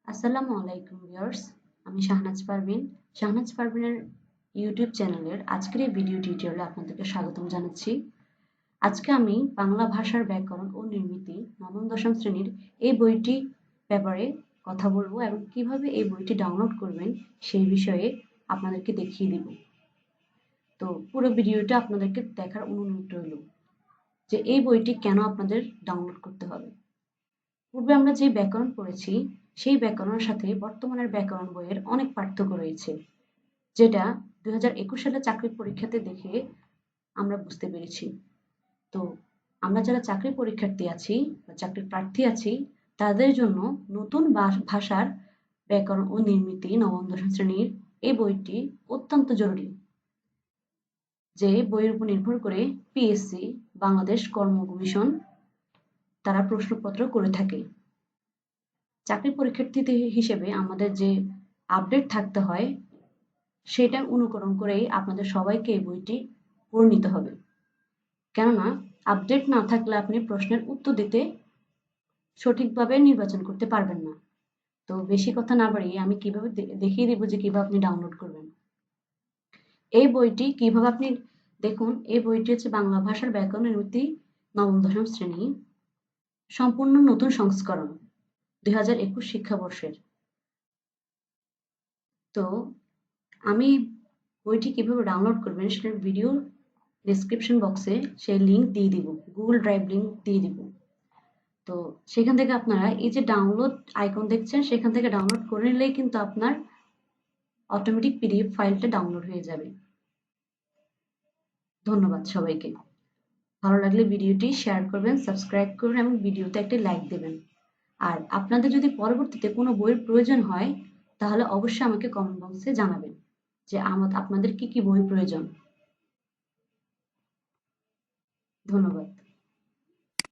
আসসালামু আলাইকুম ভিউয়ার্স, আমি শাহনাজ পারভিন। শাহনাজ পারভিনের ইউটিউব চ্যানেলের আজকের এই ভিডিও টিউটোরিয়ালে আপনাদেরকে স্বাগতম জানাচ্ছি। আজকে আমি বাংলা ভাষার ব্যাকরণ ও নির্মিতি নবম দশম শ্রেণীর এই বইটি ব্যাপারে কথা বলবো এবং কিভাবে এই বইটি ডাউনলোড করবেন সেই বিষয়ে আপনাদেরকে দেখিয়ে দিব। তো পুরো ভিডিওটা আপনাদেরকে দেখার অনুরোধ রইল যে এই বইটি কেন আপনাদের ডাউনলোড করতে হবে। পূর্বে আমরা যে ব্যাকরণ পড়েছি সেই ব্যাকরণের সাথে বর্তমানের ব্যাকরণ বইয়ের অনেক পার্থক্য রয়েছে, যেটা 2021 সালে চাকরির পরীক্ষাতে দেখে আমরা বুঝতে পেরেছি। তো আমরা যারা চাকরির পরীক্ষার্থী আছি বা চাকরির প্রার্থী আছি তাদের জন্য নতুন ভাষার ব্যাকরণ ও নির্মিতি নবম দশম শ্রেণীর এই বইটি অত্যন্ত জরুরি, যে বইয়ের উপর নির্ভর করে পিএসসি বাংলাদেশ কর্ম কমিশন তারা প্রশ্নপত্র করে থাকে। চাকরি পরীক্ষার্থী হিসেবে আমাদের যে আপডেট থাকতে হয় সেটা অনুকরণ করেই আপনাদের সবাইকে এই বইটি পড়ে নিতে হবে। কেননা আপডেট না থাকলে আপনি প্রশ্নের উত্তর দিতে সঠিকভাবে নির্বাচন করতে পারবেন না। তো বেশি কথা না বাড়িয়ে আমি কিভাবে দেখিয়ে দিব যে কিভাবে আপনি ডাউনলোড করবেন এই বইটি। কিভাবে আপনি দেখুন, এই বইটি হচ্ছে বাংলা ভাষার ব্যাকরণ নির্মিতি নবম দশম শ্রেণী, সম্পূর্ণ নতুন সংস্করণ 2021 শিক্ষাবর্ষের। তো আমি বইটি কিভাবে ডাউনলোড করবেন সেটার ভিডিও ডেসক্রিপশন বক্সে সেই লিঙ্ক দিয়ে দিব, গুগল ড্রাইভ লিঙ্ক দিয়ে দিব। তো সেখান থেকে আপনারা এই যে ডাউনলোড আইকন দেখছেন সেখান থেকে ডাউনলোড করে নিলেই কিন্তু আপনার অটোমেটিক পিডিএফ ফাইলটা ডাউনলোড হয়ে যাবে। ধন্যবাদ সবাইকে। ভালো লাগলে ভিডিওটি শেয়ার করবেন, সাবস্ক্রাইব করবেন এবং ভিডিওতে একটি লাইক দেবেন। আর আপনাদের যদি পরবর্তীতে কোনো বইয়ের প্রয়োজন হয় তাহলে অবশ্যই আমাকে কমেন্ট বক্সে জানাবেন যে আপনাদের কি কি বই প্রয়োজন। ধন্যবাদ।